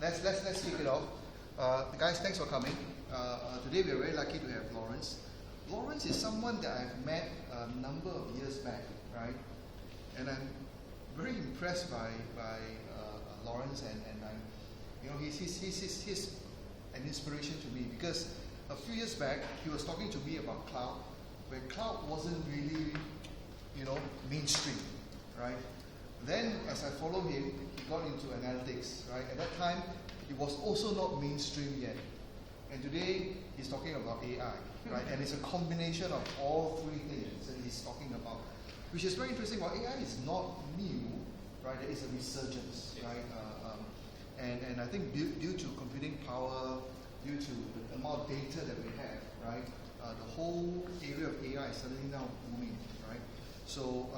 let's kick it off. Guys, thanks for coming. Today we are very lucky to have Laurence. Laurence is someone that I've met a number of years back, right? And I'm very impressed by Laurence, and he's an inspiration to me, because a few years back he was talking to me about cloud, where cloud wasn't really, mainstream, right? Then as I followed him, he got into analytics, right? At that time, it was also not mainstream yet. And today, he's talking about AI, right? And it's a combination of all three things that he's talking about, which is very interesting. While AI is not new, right? There is a resurgence, right? And I think due to computing power, due to the amount of data that we have, right? The whole area of AI is suddenly now booming, right? So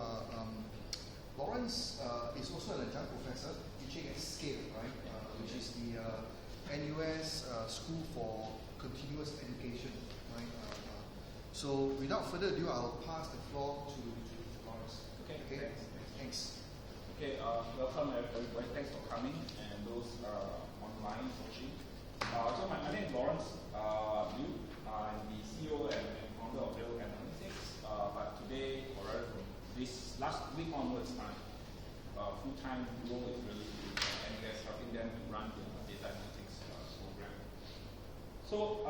Laurence is also an adjunct professor teaching at SCALE, right? Which is the NUS School for Continuous Education, right? So without further ado, I'll pass the floor to Laurence. Okay. Thanks. Okay, welcome everybody. Thanks for coming, and those online watching. So my name is Laurence Liew. I'm the CEO and founder of Real Analytics. But today, or rather from this last week onwards, my full-time role is really to NUS, helping them to run the data analytics program. So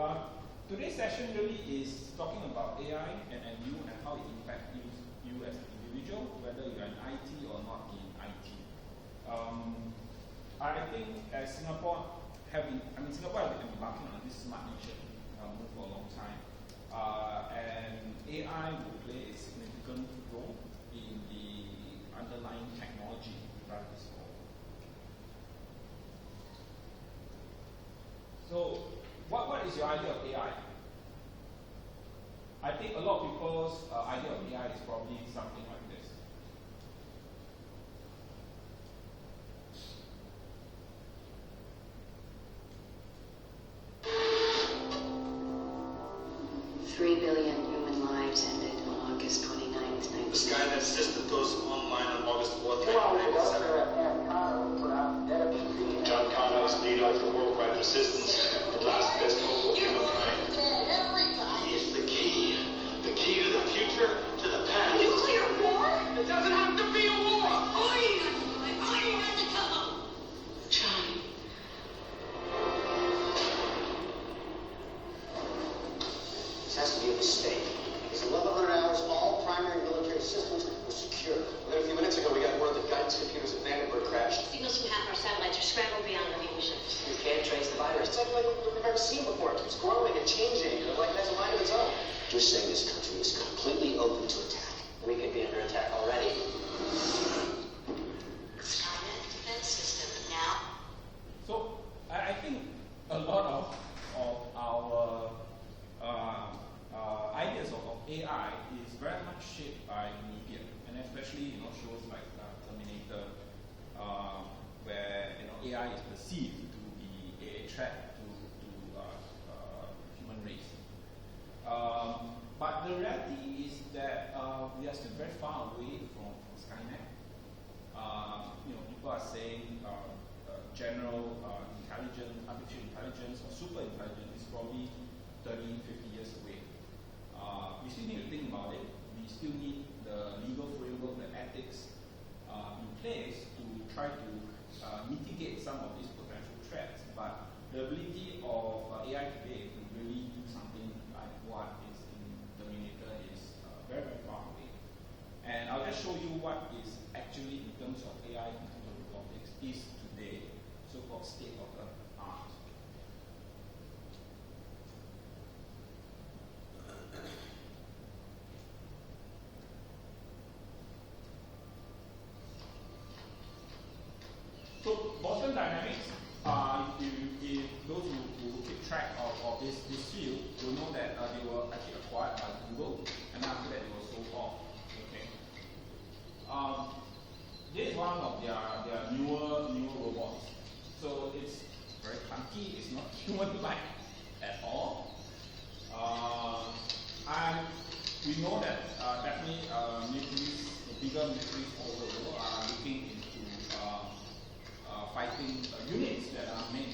today's session really is talking about AI and you, and how it impacts you as an individual, whether you're in IT or not in IT. I think as Singapore has been embarking on this smart nation move for a long time, and AI will play a significant role in the underlying technology to drive this forward. So, what is your idea of AI? I think a lot of people's idea of AI is probably something like this. $3 billion human lives ended on August 29th, 19... The Skynet system goes online on August 4th, 1997. John Connor is leader of the worldwide resistance, the last best hope of humankind. He is the key to the future, to the past. Nuclear war? It doesn't have to be a war! I'm at the come. John. This has to be a mistake. Because in 1,100 hours, all primary military systems were secure. Then a few minutes ago, we got word that guidance computers at Vandenberg crashed. Signals from half our satellites are scrambled beyond recognition. You can't trace the virus. It's like we've never seen before. It keeps growing and changing. Like it has a mind of its own. You're saying this country is completely open to attack. We could be under attack already. Skynet defense system now. So I think a lot of our ideas of AI is very much shaped by media, and especially shows like Terminator, where AI is perceived to be a threat to human race. But the reality is that we are still very far away from Skynet. People are saying general intelligence, artificial intelligence, or super intelligence is probably 30, 50 years away. We still need to think about it. We still need the legal framework, the ethics in place to try to mitigate some of these potential threats. But the ability of AI today to really do something like what is in Terminator is very, very far away. And I'll just show you what is actually, in terms of AI, in terms of robotics, is today, so-called state of the art. So Boston Dynamics, if those who keep track of this field will know that they were actually acquired by Google, and after that they were sold off. Okay. This is one of their newer robots. So it's very clunky. It's not human-like at all. And we know that definitely militaries, the bigger militaries all over the world are looking into fighting units that are made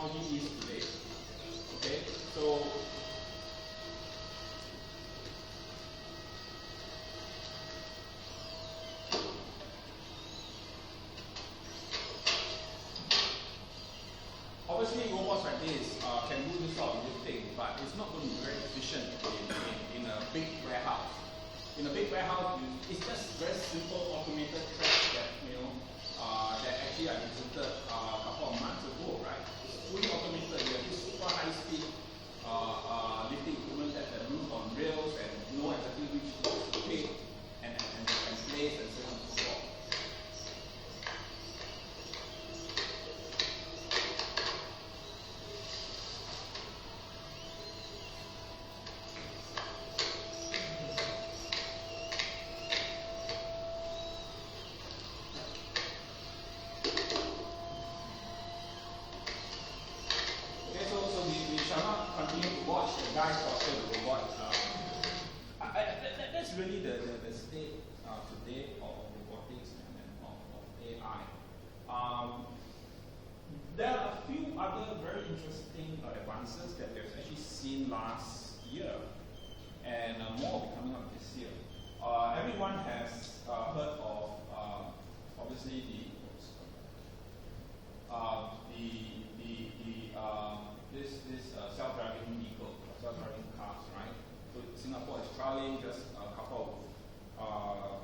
technology is today. Okay, so obviously robots like this can do this sort of thing, but it's not going to be very efficient in a big warehouse. In a big warehouse, it's just very simple automated tracks that that actually I visited a couple of months ago, right? It's fully automated. You have this super high speed lifting equipment that moves on rails and know exactly which roads to take and place and so on and so forth. That's really the state today of robotics and of AI. There are a few other very interesting advances that we've actually seen last year, and more will be coming up this year. Everyone has heard of obviously this self-driving vehicle, self-driving cars, right? So Singapore is trialing just a couple of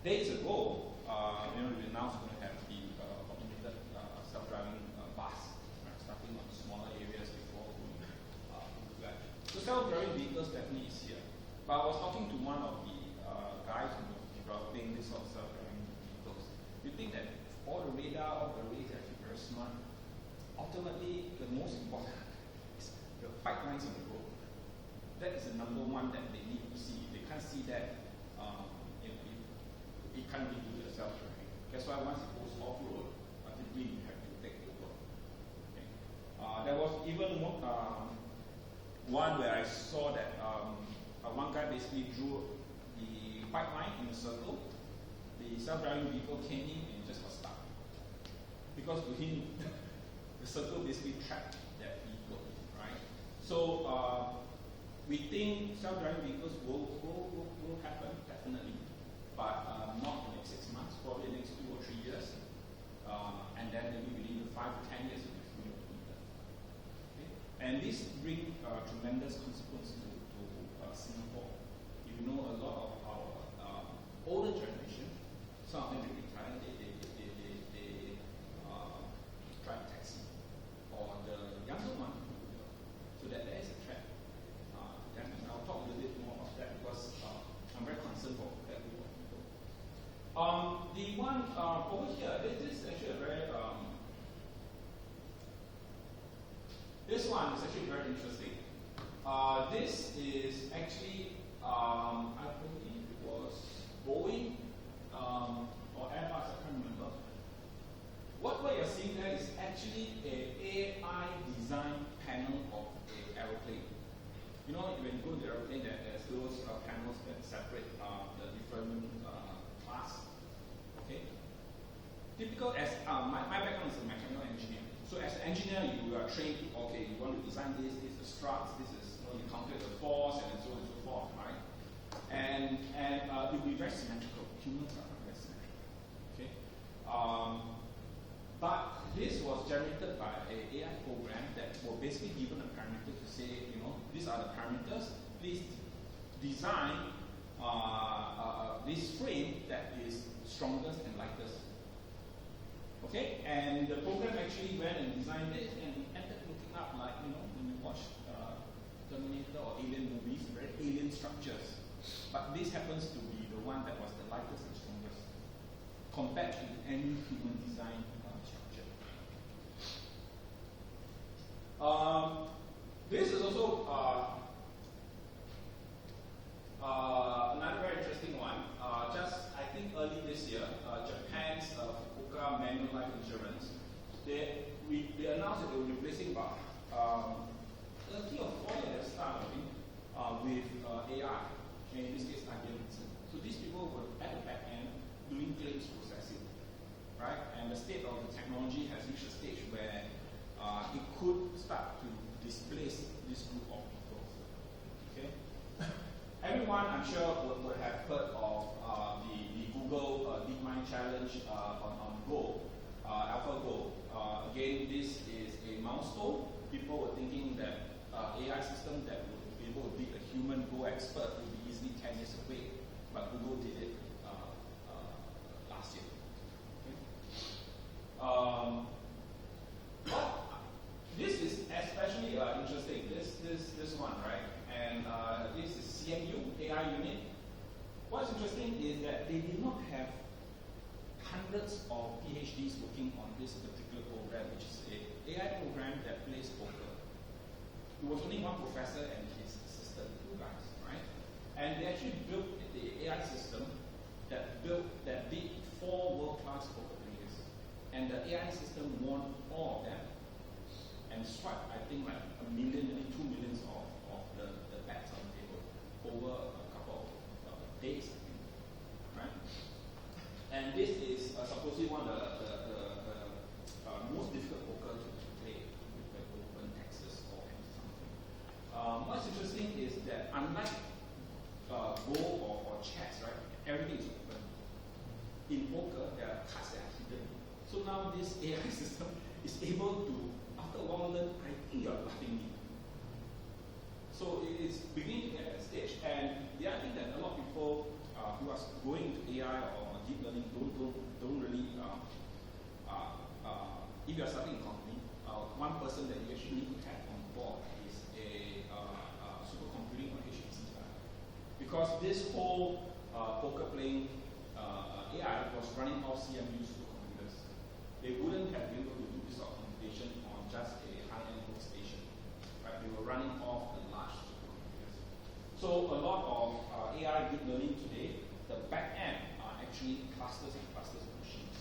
days ago. We announced we're going to have the automated self-driving bus, right? Starting on smaller areas before going back. So self-driving vehicles definitely is here. But I was talking to one of the guys who was developing this sort of self-driving vehicles. You think that all the radar, all the arrays are actually very smart. Ultimately, the most important is the pipelines on the road. That is the number one that they need to see. If they can't see that, it can't be due to self-driving. That's why once it goes off-road, typically you have to take over. Okay. There was even one where I saw that one guy basically drew the pipeline in a circle. The self-driving vehicle came in and just got stuck. Because to him, the circle basically trapped that vehicle, right? So we think self-driving vehicles will happen, definitely, but not in the next 6 months, probably the next 2 or 3 years, and then maybe within 5 to 10 years it will be fully automated. Okay? And this brings tremendous consequences to Singapore. If you know a lot of our older generation, some of them they retire, they drive taxi, or the younger one, so that there is a threat. And I'll talk a little bit more about that because I'm very concerned for that group of people. The one over here, this is actually a very, this one is actually very interesting. This is actually, I believe it was Boeing or Airbus, I can't remember. What you're seeing there is actually an AI design panel of an aeroplane. You know, when you go to the aeroplane, there's those panels that separate the different class. Okay. Typical as my background is a mechanical engineer. So as an engineer, you are trained. Okay, you want to design this. This is the struts. This is you calculate the force and so on and so forth, right? And it will be very symmetrical. Humans are very symmetrical. Okay. But this was generated by an AI program that was basically given a parameter to say, these are the parameters. Please design this frame that is strongest and lightest. Okay, and the program actually went and designed it, and it ended looking up like when you watch Terminator or Alien movies, very alien structures. But this happens to be the one that was the lightest and strongest compared to any human design structure. This is also another very interesting one. Just I think early this year, Japan's Fukuoka Manulife Life Insurance, they announced that they were replacing about 30 or 40 at the start with AI, and in this case algorithms. So these people were at the back end doing claims processing, right? And the state of the technology has reached a stage where it could start to displace this group of people. Okay? Everyone, I'm sure, would have heard of the Google DeepMind Challenge on Go, AlphaGo. Again, this is a milestone. People were thinking that AI system that would be able to beat a human Go expert would be easily 10 years away, but Google did it last year. Okay? This is especially interesting. This one, right? And this is CMU AI unit. What's interesting is that they did not have hundreds of PhDs working on this particular program, which is an AI program that plays poker. It was only one professor and his assistant, two guys, right? And they actually built the AI system that beat 4 world-class poker players. And the AI system won all of them and swiped, I think, like 1 million, maybe 2 million of the bets on the table over a couple of days, I think, right? And this is supposedly one of the most difficult poker to play with open Texas or something. What's interesting is that unlike Go or chess, right, everything is open. In poker, there are cards that are hidden. So now this AI system is able to, after a while, learn, I think you're bluffing me. So it is beginning to get at that stage. And the other thing that a lot of people who are going into AI or deep learning don't really, if you're starting a company, one person that you actually need to have on board is a supercomputing or HPC side. Because this whole poker playing AI was running off CMU supercomputers. They wouldn't have been able to do this sort of computation on just a high-end workstation. Right? They were running off the large supercomputers. So a lot of AI deep learning today, the back end are actually clusters and clusters of machines.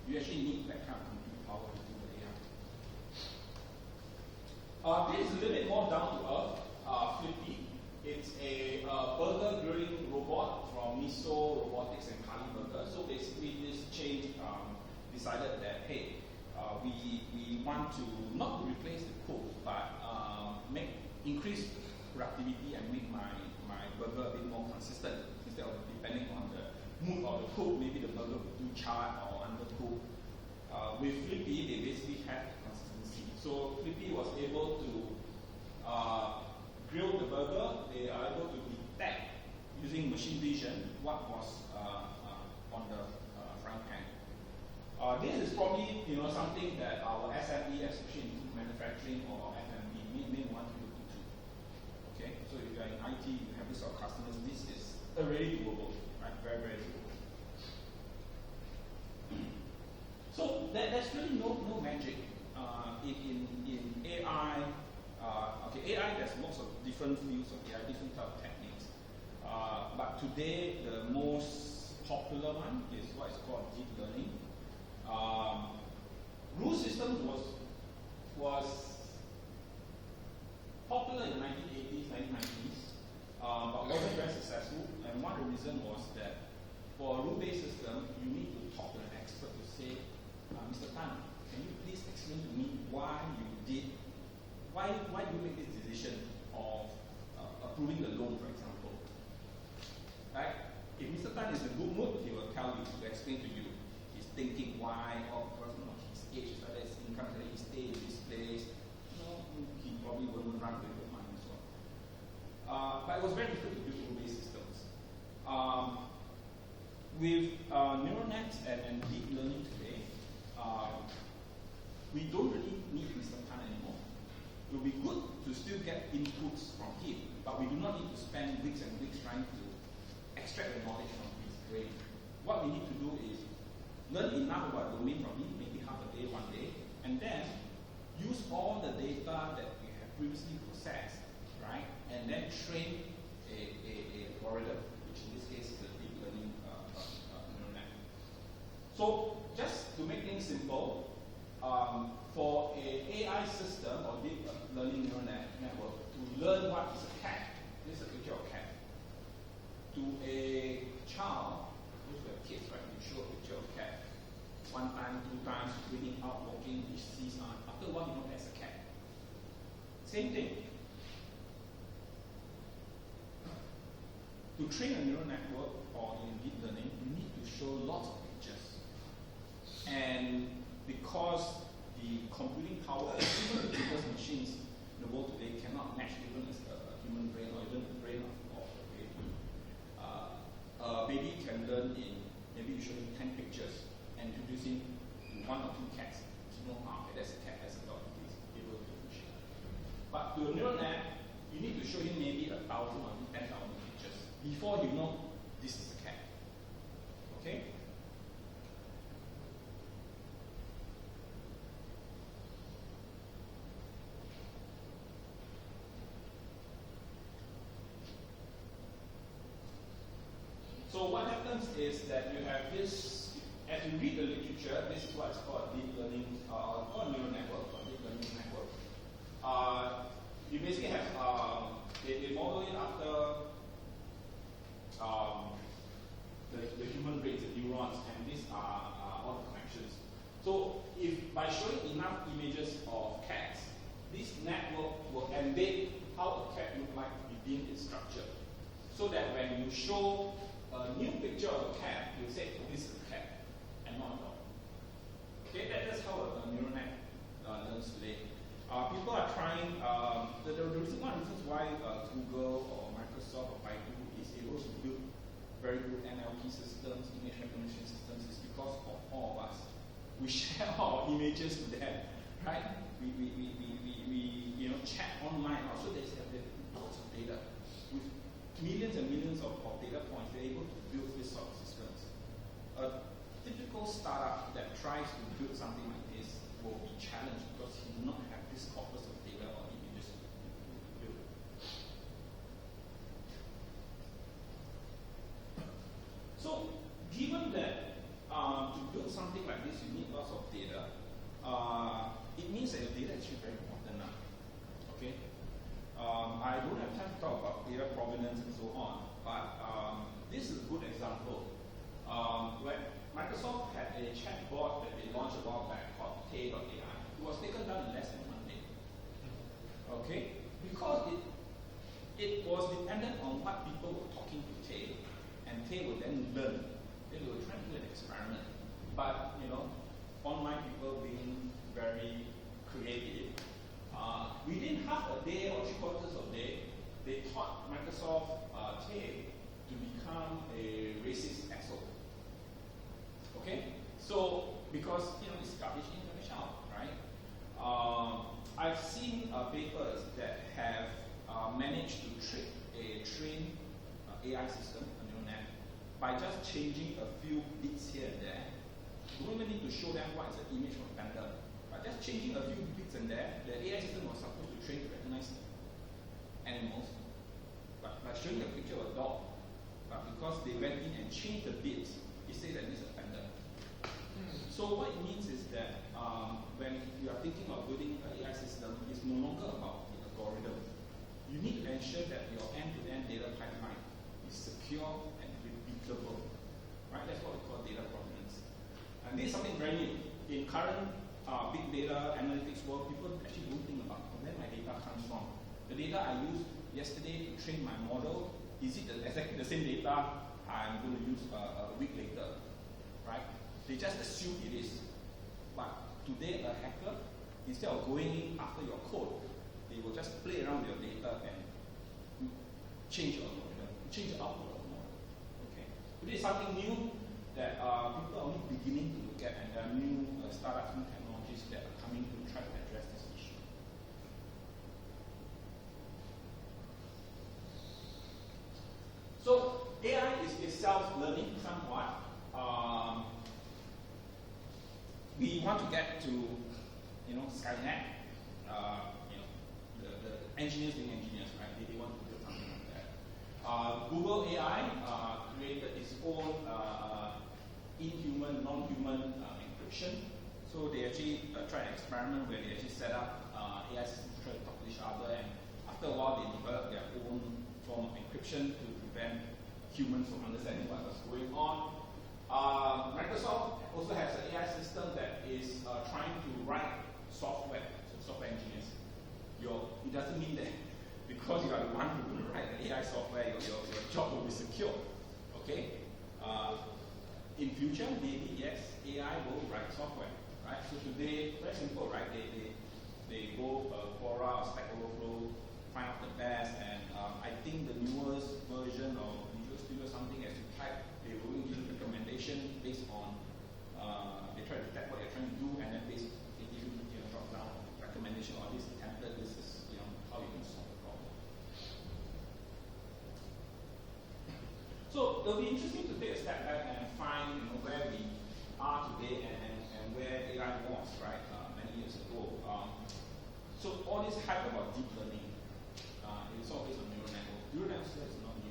You actually need that kind of compute power to do the AI. This is a little bit more down to earth. Flippy. It's a burger grilling robot from Miso Robotics and Kali Burger. So basically, this chain decided that, hey, we want to not replace the cook, but increase productivity and make my burger a bit more consistent. Instead of depending on the mood of the cook, maybe the burger would do charred or undercooked. With Flippy, they basically had consistency. So Flippy was able to grill the burger. They are able to detect using machine vision what was on the frying pan. This is probably something that our SME, especially in manufacturing or FMB, may want to look into. Okay, so if you're in IT, you have this sort of customers. This is already doable, right? Very, very doable. So there's really no magic in AI. Okay, AI, there's lots of different fields of AI, different type of techniques. But today, the most popular one is what is called deep learning. Rule systems was popular in the 1980s, 1990s, but wasn't very successful. And one of the reasons was that for a rule-based system, you need to talk to an expert to say, Mr. Tan, can you please explain to me why do you make this decision of approving the loan, for example? Right? If Mr. Tan is in a good mood, he will tell you, to explain to you his thinking, why, or his age, whether his income, whether he stays in this place. He probably wouldn't run with the money as well. But it was very difficult to build rule-based systems. With neural nets and deep learning today, we don't really need Mr. Tan anymore. It will be good to still get inputs from him, but we do not need to spend weeks and weeks trying to extract the knowledge from his brain. What we need to do is learn enough about domain from him, maybe half a day, one day, and then use all the data that we have previously processed, right? And then train a algorithm, which in this case is a deep learning neural net. So just to make things simple, for an AI system or deep learning neural network to learn what is a cat, this is a picture of a cat, to a child, those were kids, right? You show a picture of a cat. one time, two times, reading out, walking, he sees, after a while he knows that's a cat. Same thing. To train a neural network or in deep learning, you need to show lots of pictures. And because the computing power of even the biggest machines in the world today cannot match even as a human brain or even the brain of a baby. A baby can learn in, maybe you show him 10 pictures and introduce him to one or two cats. You know, okay, that's a cat, that's a dog, he's able to differentiate. But to a neural net, you need to show him maybe 1,000 or 10,000 pictures before you know this is a cat. Okay? So what happens is that you have this, as you read the literature, this is what's called deep learning, or neural network, or deep learning network. You basically have, they model it after the human brains, the neurons, and these are all the connections. So if by showing enough images of cats, this network will embed how a cat looks like within its structure. So that when you show a new picture of a cat, you say, oh, this is a cat, and not a dog. Okay, that's how a neural net learns today. People are trying, the reason one reasons why Google or Microsoft or Baidu is able to build very good NLP systems, image recognition systems, is because of all of us. We share our images to them, right? We chat online. Also, there's lots of data. With millions and millions of data points, they're able to build this sort of systems. A typical startup that tries to build something like this will be challenged because he will not have this corpus of data or images to build. So, given that to build something like this, you need lots of data, it means that your data is actually very important now. Okay? I don't have time to talk about data provenance and so on, but this is a good example. Where Microsoft had a chatbot that they launched a while back called TecHour. It was taken down in less than 1 day. Okay? Because it was dependent on what people were talking to TecHour, and TecHour would then learn. They were trying to do an experiment. But, online people being very creative, within half a day or 3/4 of a day, they taught Microsoft TecHour to become a racist asshole. Okay? So, because, it's garbage in, garbage out, right? I've seen papers that have managed to trick a trained AI system, a neural net, by just changing a few bits here and there. You don't even need to show them what is the image from panda. But just changing a few bits and there, the AI system was supposed to train to recognize animals, but by showing a picture of a dog, but because they went in and changed the bits, it says that this is a panda. So what it means is that when you are thinking of building an AI system, it's no longer about the algorithm. You need to ensure that your end-to-end data pipeline is secure and repeatable. Right? That's what we call data provenance. And this is something very new. In current big data analytics world, people actually don't think about where my data comes from. The data I used yesterday to train my model, is it exactly the same data I'm going to use a week later? Right? They just assume it is. But today, a hacker, instead of going in after your code, they will just play around with your data and change your algorithm, change the output of the model. Okay? So this is something new that people are only beginning to look at, and there are new startups, new technologies that are coming to try to address this issue. So AI is self-learning somewhat. We want to get to, Skynet. The engineers being engineers, right? They want to build something like that. Google AI created its own inhuman, non-human encryption. So they actually tried an experiment where they actually set up AI systems to try to talk to each other, and after a while they developed their own form of encryption to prevent humans from understanding what was going on. Microsoft also has an AI system that is trying to write software, so software engineers. It doesn't mean that because you are the one who will write the AI software, your job will be secure. Okay? In future, maybe yes, AI will write software, right? So today, very simple, right? They go Quora or Stack Overflow, find out the best, and I think the newest version of Visual Studio something as you type, they will give you recommendation based on they try to detect what you're trying to do, and then they give you drop down recommendation on this template. This is how you can solve the problem. So it'll be interesting to take a step back and find where we are today and where AI was, right, many years ago. So all this hype about deep learning, it's all based on neural network. Neural network is not new,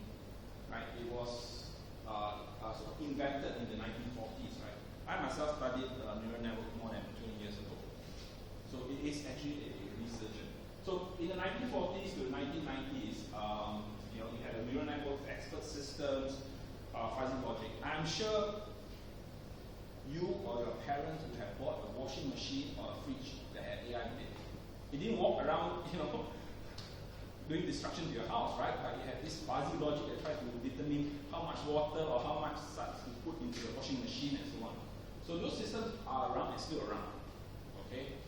right? It was sort of invented in the 1940s, right? I myself studied neural network more than 20 years ago. So it is actually a researcher. So in the 1940s to the 1990s, you had a neural network, expert systems, fuzzy logic. I'm sure you or your parents would have bought a washing machine or a fridge that had AI in it. It didn't walk around, doing destruction to your house, right? But it had this fuzzy logic that tried to determine how much water or how much suds to put into the washing machine and so on. So those systems are around and still around. Okay?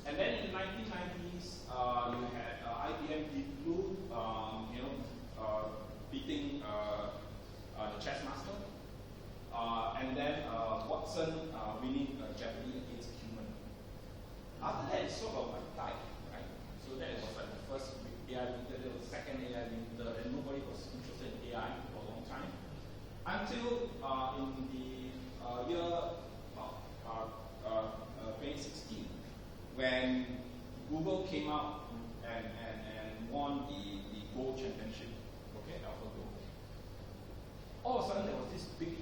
And then in the 1990s, you had IBM Deep Blue, beating the chess master, and then Watson winning Jeopardy against human. After that, it sort of died, right? So that was like the first AI winter, there was the second AI winter, and nobody was interested in AI for a long time. Until in the year 2016, when Google came out and won the Go championship, okay, AlphaGo. All of a sudden, there was this big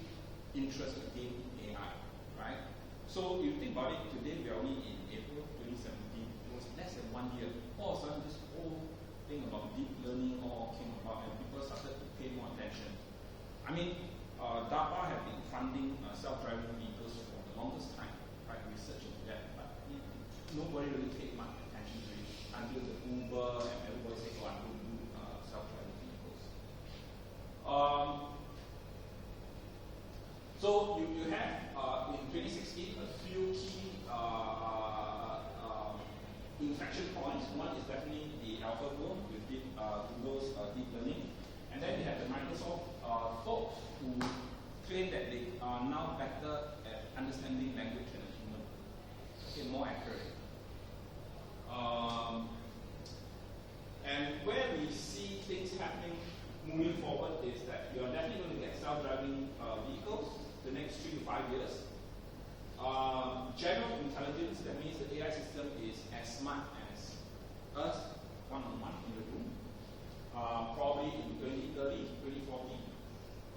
interest again in AI, right? So you think about it, today we are only in April 2017. It was less than 1 year. All of a sudden, this whole thing about deep learning all came about, and people started to pay more attention. I mean, DARPA have been funding self-driving vehicles for the longest time, right? Research into that, but nobody really paid much attention to it until the Uber and everybody said, "Oh, I'm going to do self-driving vehicles." So you have in 2016 a few key inflection points. One is definitely the AlphaGo with Google's deep learning, and then you have the Microsoft folks who claim that they are now better at understanding language than a human. Okay, more accurate. And where we see things happening moving forward is that you are definitely going to get self-driving vehicles the next 3 to 5 years. General intelligence, that means the AI system is as smart as us, one-on-one in the room, probably in 2030, 2040.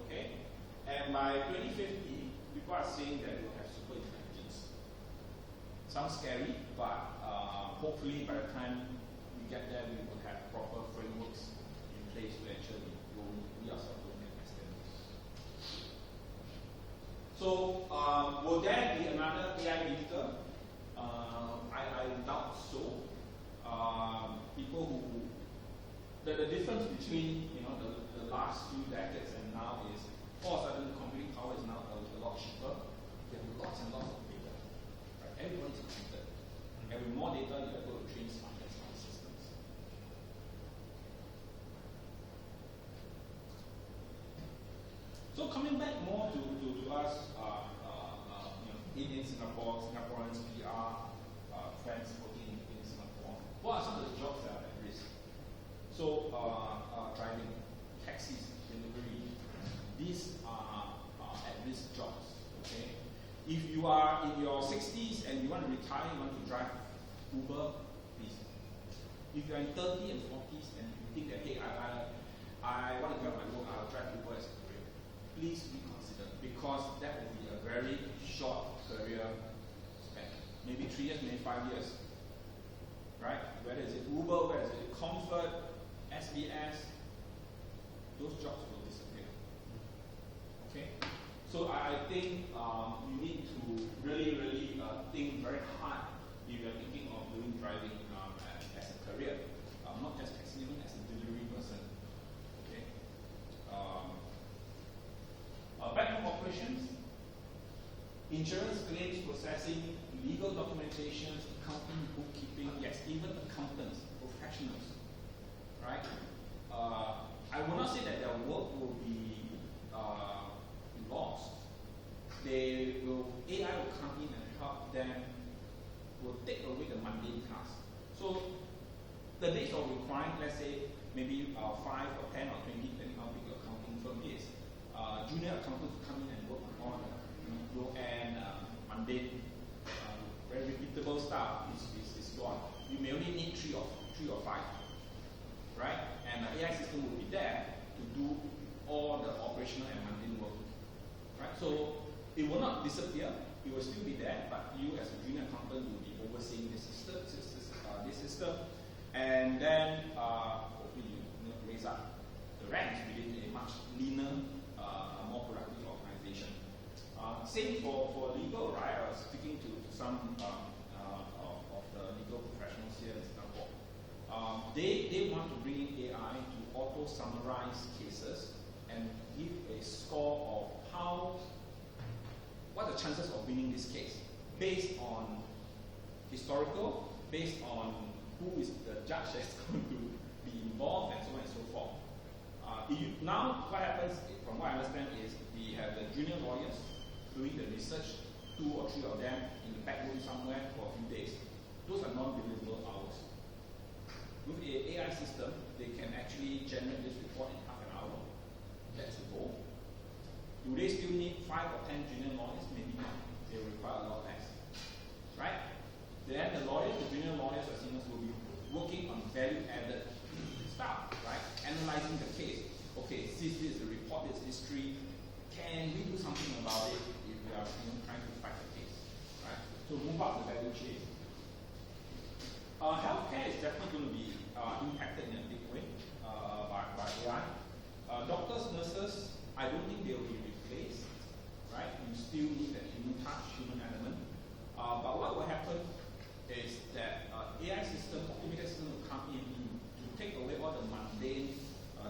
Okay? And by 2050, people are saying that we will have super intelligence. Sounds scary, but hopefully by the time we get there, we will have proper frameworks in place to actually we ourselves don't get accidents. So, will there be another AI winter? I doubt so. People who the difference between the last few decades and now is all of a sudden computing power is now a lot cheaper. You have lots and lots of data. Right? Everybody's connected. And with more data, you are able to train smarter and smarter systems. So coming back more to us, in Singapore, Singaporeans, PR, friends working in Singapore, what are some of the jobs that are at risk? So driving, taxis, delivery, these are at-risk jobs. Okay, if you are in your 60s and you want to retire, you want to drive Uber, please. If you are in 30s and 40s and you think that hey, I want to get my work, I'll drive Uber as a career, please reconsider, because that will be a very short career span. Maybe 3 years, maybe 5 years. Right? Whether it's Uber, whether it's Comfort, SBS, those jobs will disappear. Okay, so I think you need to really think very hard if you're thinking of doing driving as a career, not just even as a delivery person. Okay. Backroom operations, insurance claims processing, legal documentation, accounting, bookkeeping, yes, even accountants, professionals, right? I will not say that their work will be lost. AI will come in and help them, will take away the mundane tasks. So the days of requiring, let's say, maybe 5 or 10 or 20, depending how big your accounting firm is, junior accountants to come in and work on low-end, mundane, very repeatable stuff is gone. You may only need three or 5, right? And the AI system will be there to do all the operational and mundane work, right? So it will not disappear. It will still be there, but you as a junior accountant will be overseeing the system, and then hopefully you raise up the ranks within a much leaner, more productive organization. Same for legal, right? I was speaking to some of the legal professionals here in Singapore. They want to bring in AI to auto summarize cases and give a score of what are the chances of winning this case based on historical, based on who is the judge that's going to be involved, and so on and so forth. Now, what happens, from what I understand, is we have the junior lawyers doing the research, 2 or 3 of them in the back room somewhere for a few days. Those are non-billable hours. With an AI system, they can actually generate this report in half an hour. That's the goal. Do they still need 5 or 10 junior lawyers? Maybe not. They will require a lot less. Right? Then the lawyers, the junior lawyers or seniors will be working on value-added stuff, right? Analyzing the case. Okay, since this is a report, this history, can we do something about it if we are trying to fight the case, right? So move up the value chain. Healthcare is definitely going to be impacted in a big way by AI. Doctors, nurses, I don't think they will be replaced, right? You still need that human touch, human element. But what will happen is that AI system, automated system will come in to take away all the mundane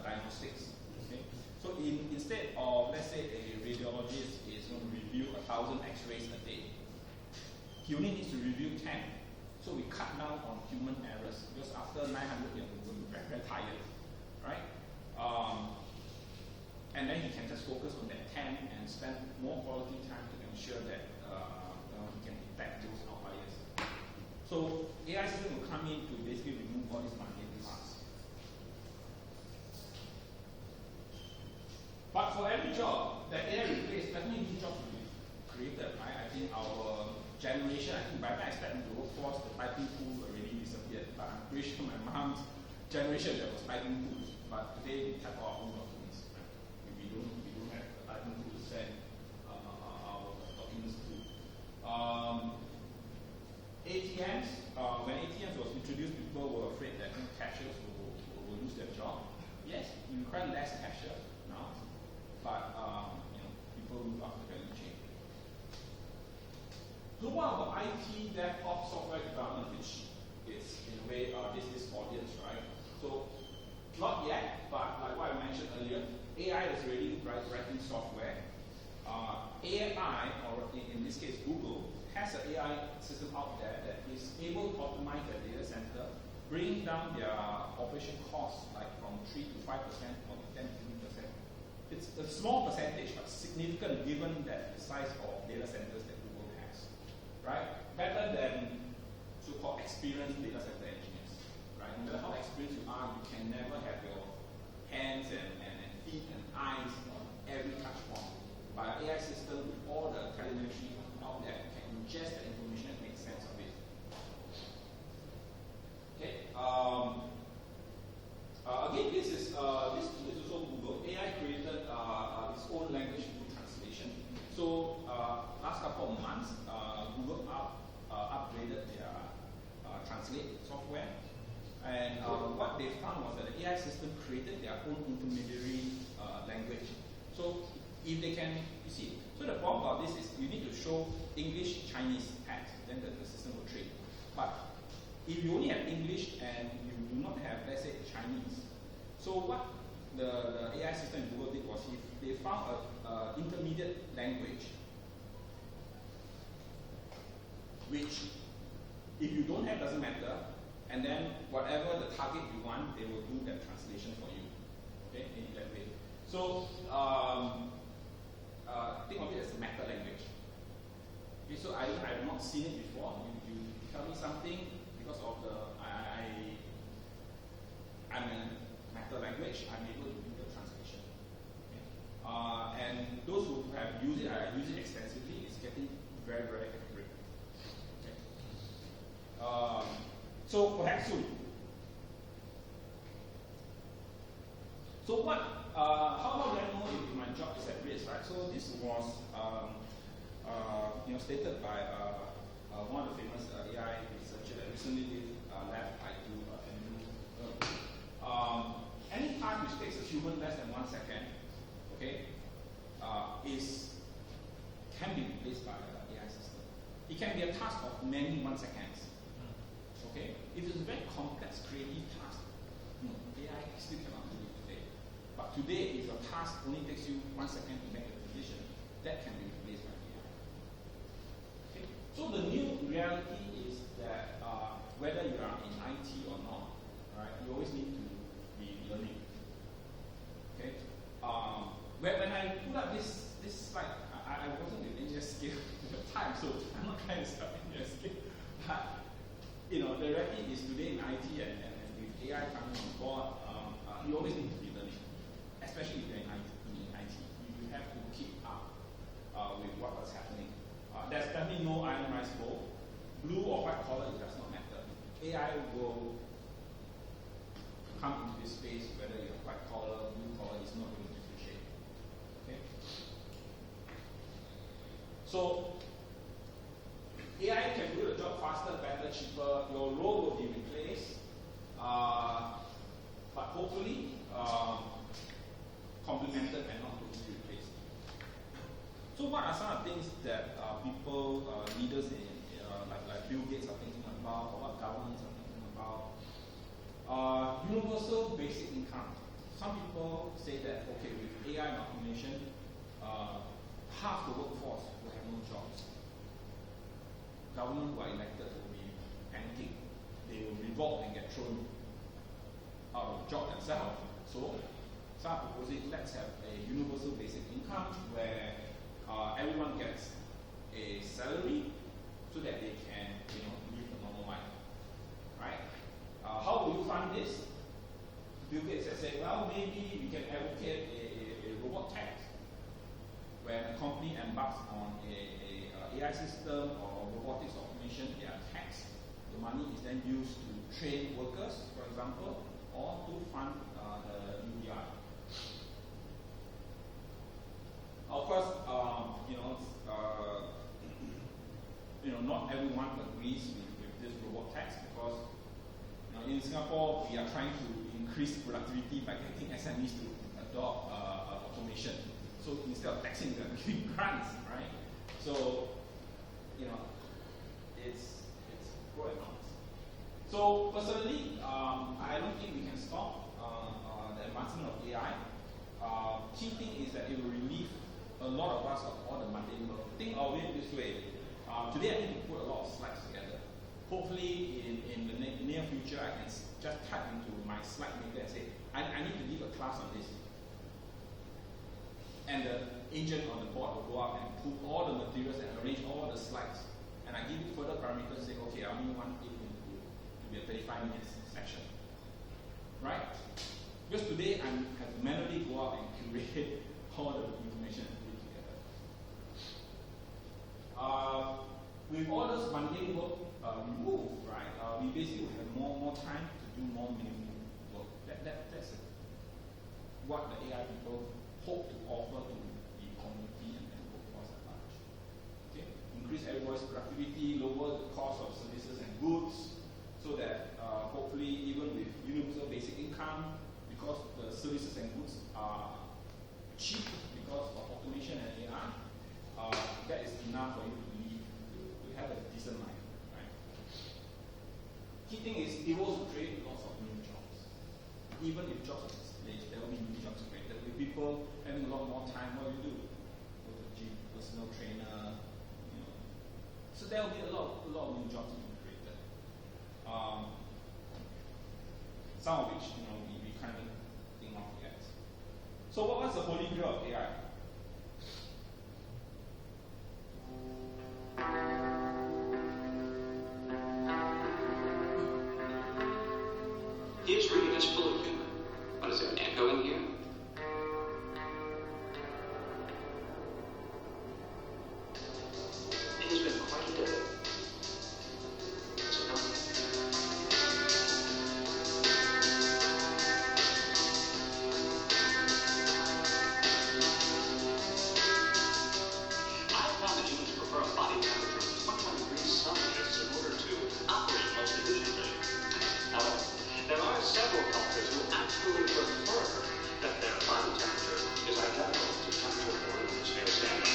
diagnostics. Okay? So instead of, let's say, a radiologist is going to review 1,000 X-rays a day, he only needs to review 10. So we cut down on human errors because after 900 years, we're going to be very, very tired, right? And then he can just focus on that 10 and spend more quality time to ensure that he can detect those outliers. So AI system will come in to basically remove all these mundane tasks. But for every job that AI replaces, definitely new jobs will be created, right? I think our generation, I think by the time I step into the workforce, the typing tool already disappeared. But I'm pretty sure my mom's generation there was typing tools. But today we type our own documents. Right? We don't have a typing tool to send our documents to. ATMs, when ATMs was introduced, people were afraid that cashiers will lose their job. Yes, you require less cashier now, but people move up the value chain. So what about IT, DevOps, software development, which is in a way this audience, right? So not yet, but like what I mentioned earlier, AI is already writing software. AI, or in this case Google, has an AI system out there that is able to optimize their data center, bring down their operation costs like from 3 to 5% or 10 to 15%. It's a small percentage, but significant given that the size of data centers that Google has, right? Better than so-called experienced data center engineers, right? No matter how experienced you are, you can never have your hands and feet and eyes on every touch point. By an AI system with all the telemetry out there, can ingest the information and make sense of it. Okay. Again, this is also Google. AI created its own language for translation. So last couple of months, Google upgraded their translate software, and what they found was that the AI system created their own intermediary language. So if they can, you see, so the problem about this is you need to show English, Chinese text, then the system will train. But if you only have English and you do not have, let's say, Chinese, so what the AI system in Google did was they found an intermediate language, which if you don't have doesn't matter, and then whatever the target you want, they will do that translation for you, okay, in that way. So think of it as a meta language. Okay, so I have not seen it before. You tell me something because of I'm in meta language, I'm able to do the translation. Okay? And those who have used it, I use it extensively, it's getting very, very accurate. Okay? So perhaps soon. So what? How do I know if my job is at risk, right? So this was stated by one of the famous AI researchers that recently left IU. Any task which takes a human less than 1 second, okay, can be replaced by an AI system. It can be a task of many 1 seconds. Okay, if it's a very complex, creative task, no, AI still cannot do it today. But today, if your task only takes you 1 second to make a decision, that can be replaced by AI. Okay? So the new reality is that whether you are in IT or not, right, you always need to be learning. Okay? When I put up this slide, I wasn't in NUS SCALE at the time, so I'm not trying to start NUS SCALE. But the reality is today in IT and with AI coming on board, you always need to be learning, especially if you're in IT. You have to keep up with what is happening. There's definitely no itemized goal. Blue or white collar, it does not matter. AI will come into this space, whether you're white collar, blue collar, it's not going to differentiate. Okay? So, AI can do the job faster, better, cheaper. Your role will be replaced, but hopefully complemented and not totally replaced. So, what are some of the things that people, leaders like Bill Gates are thinking about, or what governments are thinking about? Universal basic income. Some people say that, okay, with AI and automation, half the workforce will have no jobs. Government who are elected will be panicking. They will revolt and get thrown out of job themselves. So, some are proposing, let's have a universal basic income where everyone gets a salary so that they can, live a normal life. Right? How will you fund this? Bill Gates has said, well, maybe we can advocate a robot tax, where a company embarks on a AI system or robotics automation, they are taxed. The money is then used to train workers, for example, or to fund the UBI. Of course, not everyone agrees with this robot tax because in Singapore we are trying to increase productivity by getting SMEs to adopt automation. So instead of taxing them, giving grants, right? So it's pro and cons. So personally, I don't think we can stop the advancement of AI. Key thing is that it will relieve a lot of us of all the mundane work. Think of it this way. Today I need to put a lot of slides together. Hopefully in the near future I can just type into my slide maker and say, I need to give a class on this. And the agent on the board will go up and put all the materials and arrange all the slides. And I give it further parameters and say, okay, I only want it to be a 35-minute section. Right? Because today I have to manually go out and curate all the information and put it together. With all those mundane work removed, right, we basically have more time to do more meaningful work. That's what the AI people hope to offer to the community and workforce at large. Okay? Increase everybody's productivity, lower the cost of services and goods, so that hopefully even with universal basic income, because the services and goods are cheap because of automation, even if jobs are displaced, there will be new jobs created. With people having a lot more time, what do you do? Go to the gym, personal trainer, you know. So there will be a lot of new jobs being created. Some of which, you know, we kind of think of yet. So what's the holy grail of AI? His reading is fully human. What is there, an echo in here? He's been quite a bit. Is it not? I found that humans prefer a body temperature of 21 degrees Celsius in order to operate most efficiently. However, there are several cultures who actually prefer that their body temperature is identical to temperature for an atmosphere standard.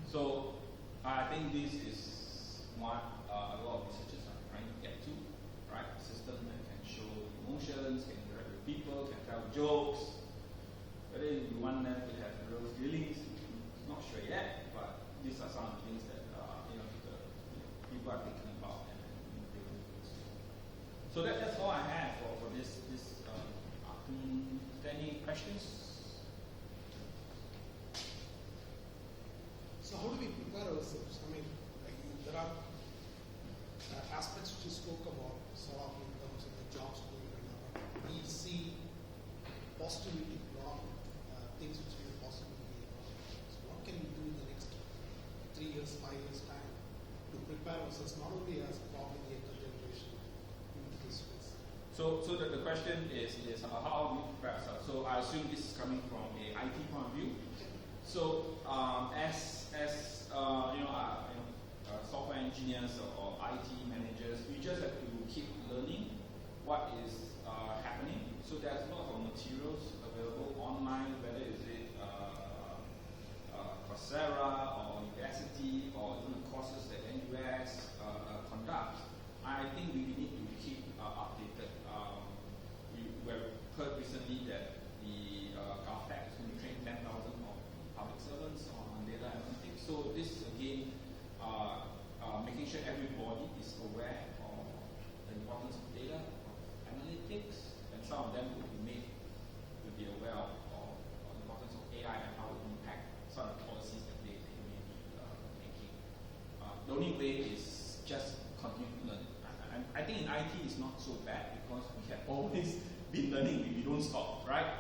So I think this is what a lot of researchers are trying to get to, right? A system that can show emotions, can interact with people, can tell jokes. Whether you want them to have real feelings, not sure yet, but these are some of the things that people are thinking about and they will use. So that's all I have for this afternoon. Is there any questions? So how do we prepare ourselves? I mean, there are aspects which you spoke about, sort of in terms of the jobs going right now. We see possibility, a lot of things which will possibly be. So what can we do in the next 3 years, 5 years time to prepare ourselves not only as probably the younger generation into this space? So the question is how we prepare ourselves. So I assume this is coming from a IT point of view. So software engineers or IT managers, we just have to keep learning what is happening. So there's a lot of materials available online, whether is it Coursera or Udacity or even the courses that NUS conducts. I think we need to keep updated. We have heard recently that the GovTech is going to train 10,000 of public servants on data analytics. So this is again making sure everybody is aware of the importance of data, of analytics, and some of them will be aware of the importance of AI and how it impacts some of the policies that they may be making. The only way is just continue to learn. I think in IT it's not so bad because we have always been learning. We don't stop, right?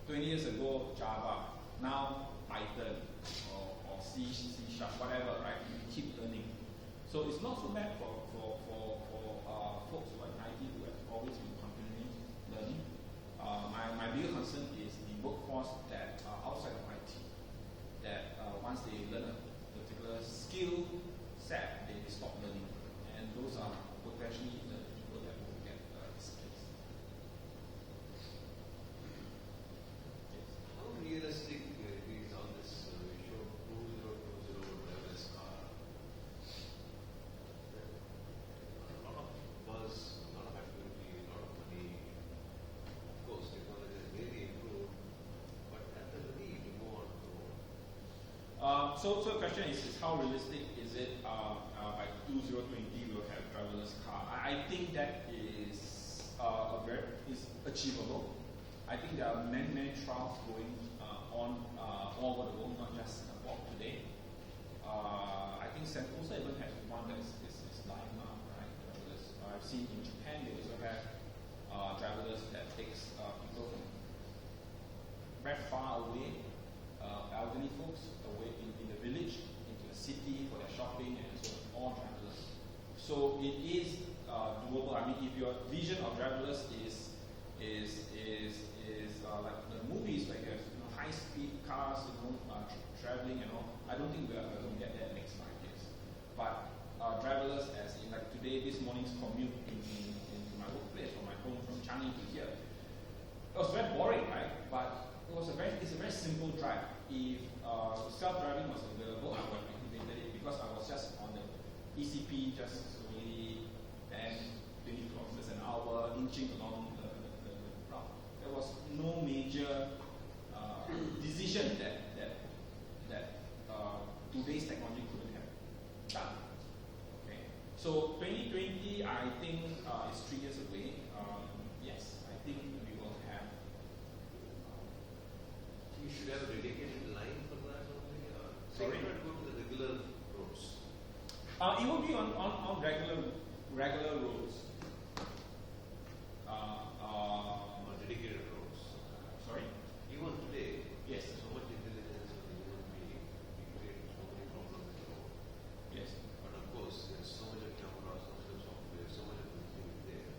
20 years ago, Java, now Python or C, C#, whatever, right? We keep learning. So it's not so bad for folks who are in IT who have always been continually learning. My bigger concern is the workforce that are outside of IT, that once they learn a particular skill set, they stop learning. And those are potentially the people that will get displaced. Yes. How realistic is on this issue of 2020 driverless car? A lot of buzz, a lot of activity, a lot of money. Of course, technology has really improved, but at the need to go on to. So the question is how realistic is it by 2020 we'll have driverless car? I think that is achievable. I think there are many trials going on all over the world, not just Singapore today. I think Sentosa even has one that is live now, right? Driverless. I've seen in Japan they also have driverless that takes people from very far away, elderly folks away in the village into the city for their shopping and so on, all driverless. So it is doable. I mean, if your vision of driverless is like the movies where you have high-speed cars, traveling and all, I don't think we are going to get that next 5 years. But driverless, as in like today, this morning's commute into my workplace from my home from Changi to here, it was very boring, right? But it's a very simple drive. If self-driving was available, I would have activated it because I was just on the ECP, just slowly, then 20 kilometers an hour, inching along the route. There was no major decision that today's technology couldn't have done. Okay, so 2020, I think is 3 years away. Yes, I think we will have. You should have a dedicated line for that only. Sorry? They cannot go to the regular roads. It will be on regular roads. Or dedicated roads. Sorry? Even today, Yes. so much intelligence of the human being, we create so many problems at the road. Yes. But of course, there's so much of camera, so much of software, so much of everything is there.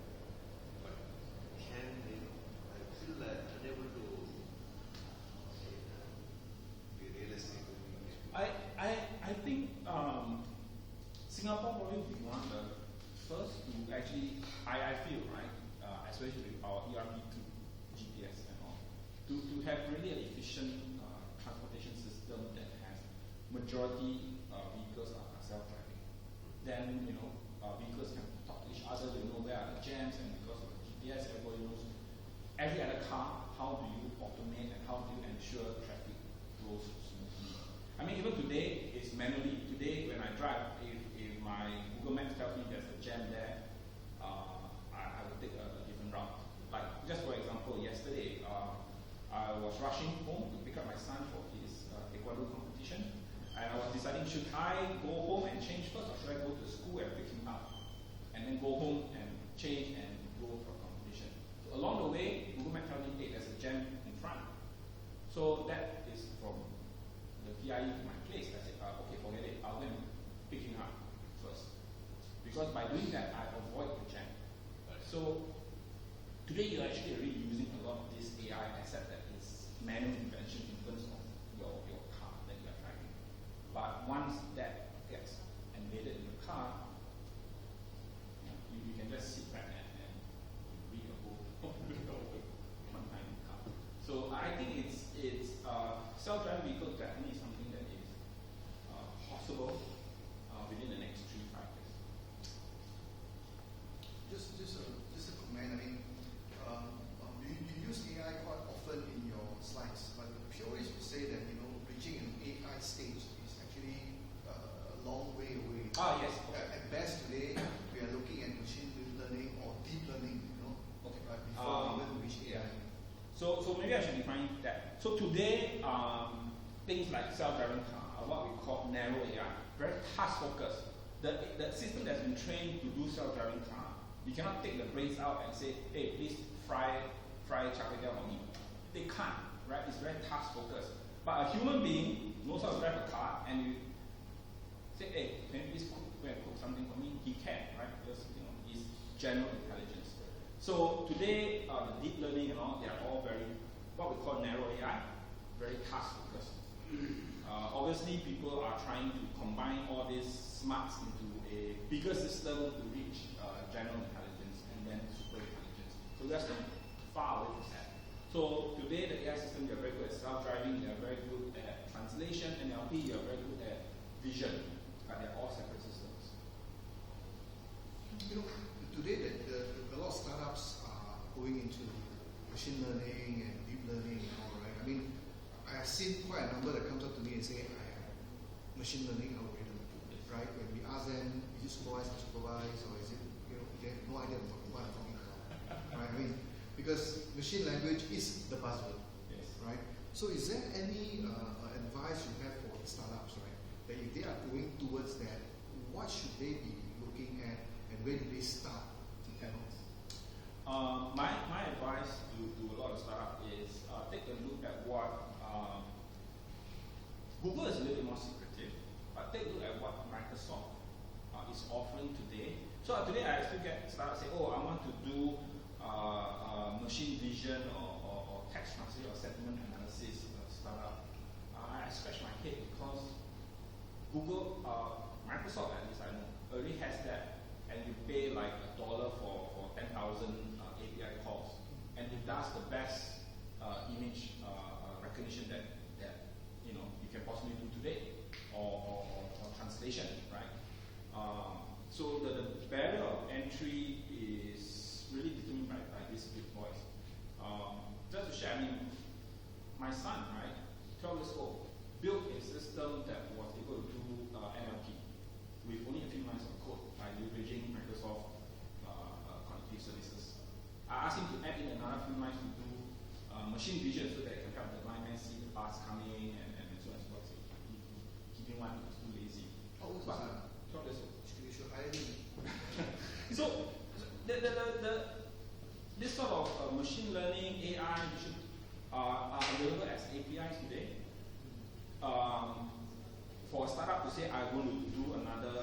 But can they, I feel that unable to be realistic with English people. I think Singapore probably will be one of the first to actually, I feel, right, especially with our ERP2 GPS and all, to have really an efficient transportation system that has majority vehicles are self-driving. Then, vehicles can talk to each other, they know where are the jams, and because of the GPS, everybody knows every other car, how do you automate and how do you ensure traffic flows smoothly. I mean, even today, it's manually. Today, when I drive, if my Google Maps tells me there's a jam there, I will take a different route. Like, just for example, yesterday, I was rushing home to pick up my son for his taekwondo competition, and I was deciding, should I go home and change first, or should I go to school and pick him up, and then go home and change and go for competition. So along the way, Google Maps tells me, hey, there's a jam in front. So that is from the PIE to my place. I said, okay, forget it. I'll go and pick him up first. Because by doing that, I avoid the jam. So today, you're actually already using a lot of this AI asset that is manual intervention in terms of your car that you are driving. But once that gets embedded in the car, you can just sit back and read a book one time in the car. So I think it's self-driving vehicles definitely is something that is possible within the next 3 to 5 years. Just a comment. I mean, you use AI quite often in your slides, but the purists would say that reaching an AI stage is actually a long way away. Yes. At best today, we are looking at machine learning or deep learning. Okay. Right before we even reach AI. So maybe I should define that. So today, things like self-driving car are what we call narrow AI, very task focused. The system that's been trained to do self-driving car, you cannot take the brains out and say, hey, please fry char kway teow for me. They can't, right? It's very task focused. But a human being knows how to drive a car, and you say, hey, can you please go and cook something for me? He can, right? Because he's general intelligence. So today, the deep learning and all, they are all very, what we call narrow AI, very task focused. Obviously, people are trying to combine all these smarts into a bigger system to reach general intelligence and then super intelligence. So we are still far away from that. So today, the AI system, they are very good at self-driving, they are very good at translation, NLP, they are very good at vision, but they are all separate systems. Today a lot of startups are going into machine learning and deep learning and all, right? I mean, I have seen quite a number that comes up to me and say, I have machine learning algorithm, right? When we ask them, is it supervised or supervised, or is it, they have no idea what I'm talking about, right? I mean, because machine language is the buzzword, Yes. right? So is there any advice you have for the startups, right? That if they are going towards that, what should they be looking at, and where do they start? My advice to a lot of startups is take a look at what Google is a little bit more secretive, but take a look at what Microsoft is offering today. So today I still get startups say, oh, I want to do machine vision or text translation or sentiment analysis startup. I scratch my head because Google, Microsoft at least I know, already has that, and you pay like $1 for 10,000 API calls, and it does the best image recognition that you can possibly do today, or translate translation, right? So the barrier of entry is really determined by these big boys. Just to share, I mean, my son, right, 12 years old, built a system that was able to do NLP with only a few lines of code by leveraging Microsoft cognitive services. I asked him to add in another few lines to do machine vision so that it can help the blind man see the bus coming and so on and so forth. He didn't want it, he was too lazy. How old was that? 12 years old. You should hire him. So this sort of machine learning, AI, vision are available as APIs today. For a startup to say, I'm going to do another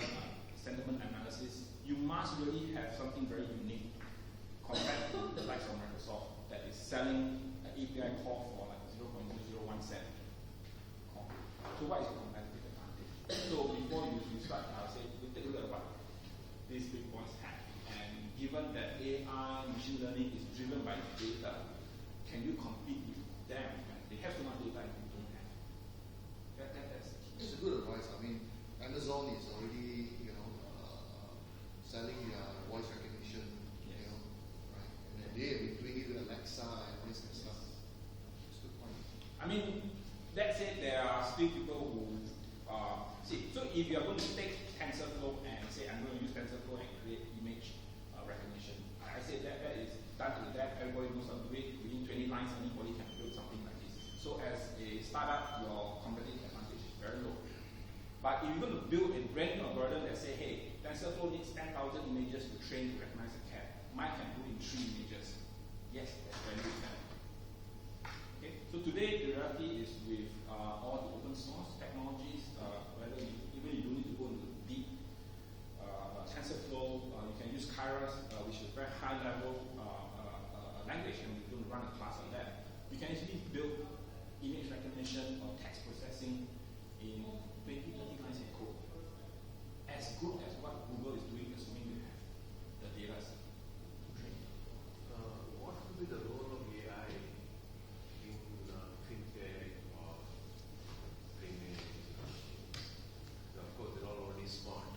sentiment analysis, you must really have something very unique compared to the likes of Microsoft that is selling an API call for like 0.001 cent. So what is your competitive advantage? So before you start, I'll say, you take a look at what these big boys have. And given that AI, machine learning is driven by data, can you compete with them? They have so much data and you don't have. That's It's good advice. I mean, Amazon is already, selling their voice recognition, Yes. right? And then they have been doing it with Alexa and all this kind of stuff. It's a good point. I mean, that said, there are still people who see. So if you are going to take TensorFlow and say I'm going to use TensorFlow and create image recognition, I say that is done to that. Everybody knows how to do it. Within 20 lines, anybody can build something like this. So as a startup, your competitive advantage is very low. But if you're going to build a brand new algorithm that say, hey, TensorFlow needs 10,000 images to train to recognize a cat, mine can do in 3 images. Yes, that's very good. Okay, so today the reality is with all the open source technologies, whether even you don't need to go into deep TensorFlow, you can use Kairos, which is a very high level language, and we're going to run a class on that. You can actually build image recognition or text processing in 20, 30 lines of code. As good as what Google is doing, assuming you have the data to train. What would be the role of AI in fintech or training? Of course, they're all already smart.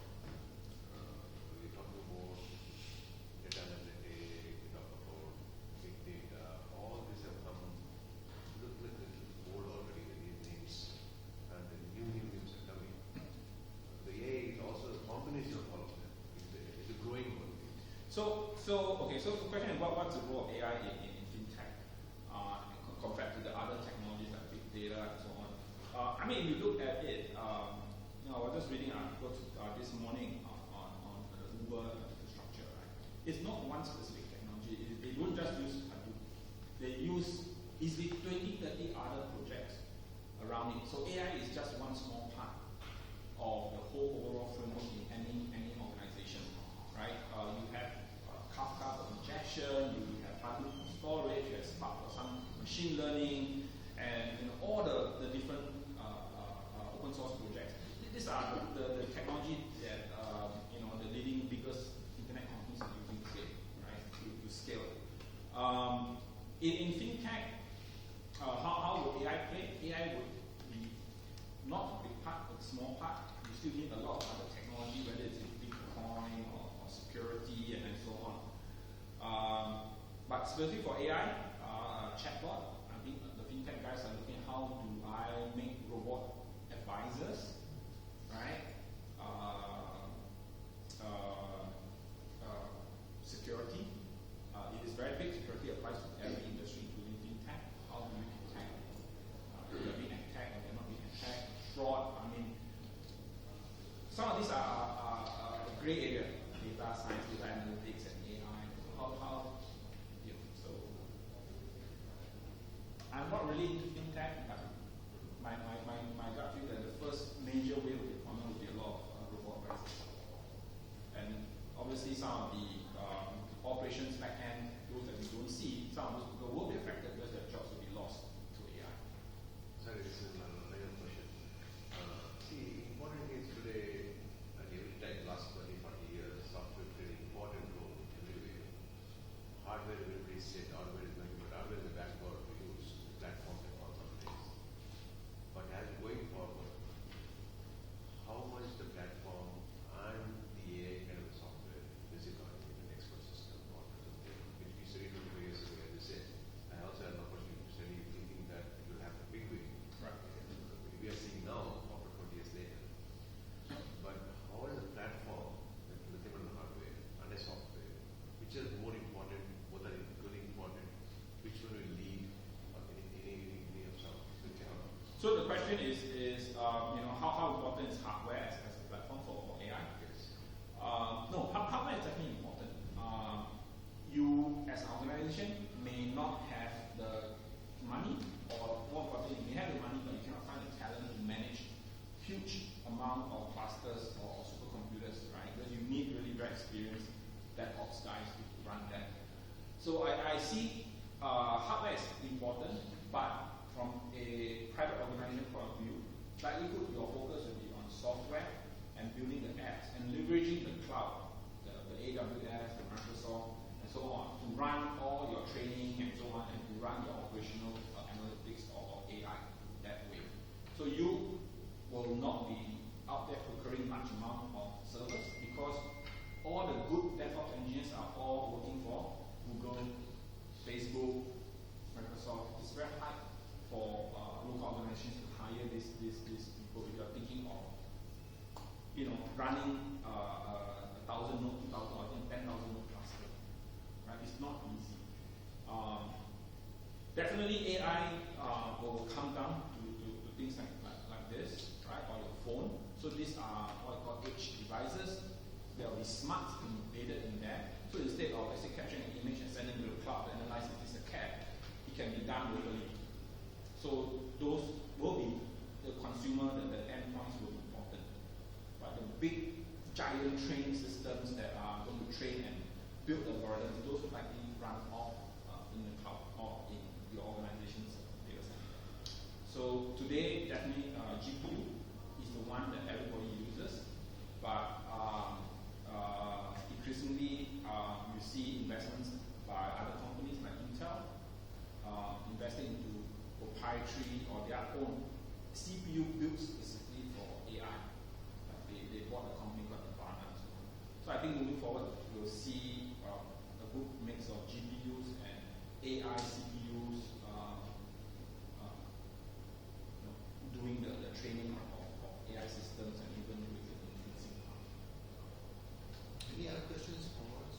We talk about data analytics, we talk about big data. All these have come, look like a little old already, these names, and the new names are coming. The AI is also a combination of all of them. It's a growing one. So the question is what's the role of AI in fintech compared to the other technologies like big data and so on? I mean, if you look at it, I was just reading an article this morning on the Uber infrastructure, right? It's not one specific technology. They don't just use Hadoop. They use easily 20, 30 other projects around it. So AI is just one small part of the whole overall framework in any organization, right? You have Kafka for injection, you have Hadoop for storage, you have Spark for some machine learning, and all the different open source projects. These are the technology that the leading biggest internet companies are using today, right, to scale. In fintech, how would AI play? AI would be not a big part, but a small part. You still need a lot of other technology, whether it's Bitcoin or security and so on. But specifically for AI, chatbot, I think the fintech guys are looking at how do I make robot advisors, right? Security. It is very big. Security applies to every industry, including fintech. How do you detect you're being attacked or you're not being attacked? Fraud. I mean, some of these are gray area. Data science, data analytics, and AI. So I'm not really into fintech, but my gut feel that the first major wave of deployment will be a lot of robot advisors. And obviously some of the operations back end, those that we don't see, some of those people will be affected because their jobs will be lost to AI. Sorry, this is my final question. See, important is today, and every time, last 20, 40 years, software played an important role everywhere. Hardware, everybody said hardware is going to be, hardware is the backbone to use, platform and all sort of things. But as going forward, how much the platform So the question is how important is hardware as a platform for AI? No, hardware is definitely important. You, as an organization, may not have the money, or more importantly, you may have the money, but you cannot find the talent to manage huge amount of clusters or supercomputers, right? Because you need really very experienced DevOps guys to run that. So I see hardware is important, but from a private organization point of view, likelihood your focus will be on software and building the apps and leveraging the cloud, the AWS, the Microsoft, and so on, to run all your training and so on, and to run your operational analytics or AI that way. So you will not be out there procuring much amount of servers, because all the good DevOps engineers are all working for Google, Facebook, Microsoft. It's very hard for local organizations to hire these people if you're thinking of running 1,000 node, 2,000, or 10,000 node cluster. Right? It's not easy. Definitely AI will come down to things like this, right, on your phone. So these are what I call edge devices. There will be smarts embedded in there. So instead of, let's say, capturing an image and sending it to the cloud to analyze if it's a cat, it can be done locally. So those will be the consumer, the endpoints will be important. But the big, giant training systems that are going to train and build algorithms, those will likely run off in the cloud or in your organization's data center. So today, definitely GPU is the one that everybody uses, but increasingly you see investments by other companies like Intel investing into proprietary or their own CPU built specifically for AI. They bought a company called Nirvana. So I think moving forward, we'll see a good mix of GPUs and AI CPUs doing the training of AI systems and even with the inferencing part. Any other questions for us?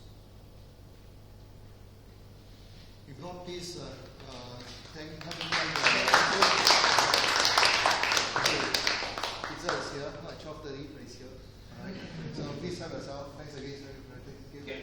If not, please thank Pizza is here at 12:30, but it's here. All right. So please have yourself. Thanks again, sir. Okay.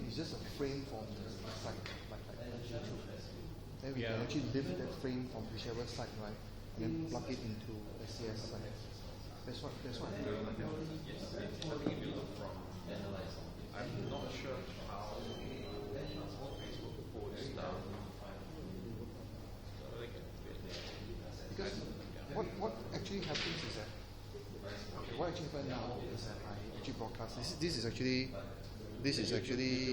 It's just a frame from the site, like YouTube. Then we can actually lift that frame from whichever site, right, and then plug it into SCS site. That's what I'm doing right now. Yes, I think if you look from, I'm not sure how Facebook puts down. Because what actually happens is that what actually happens now is that I actually broadcast. This is actually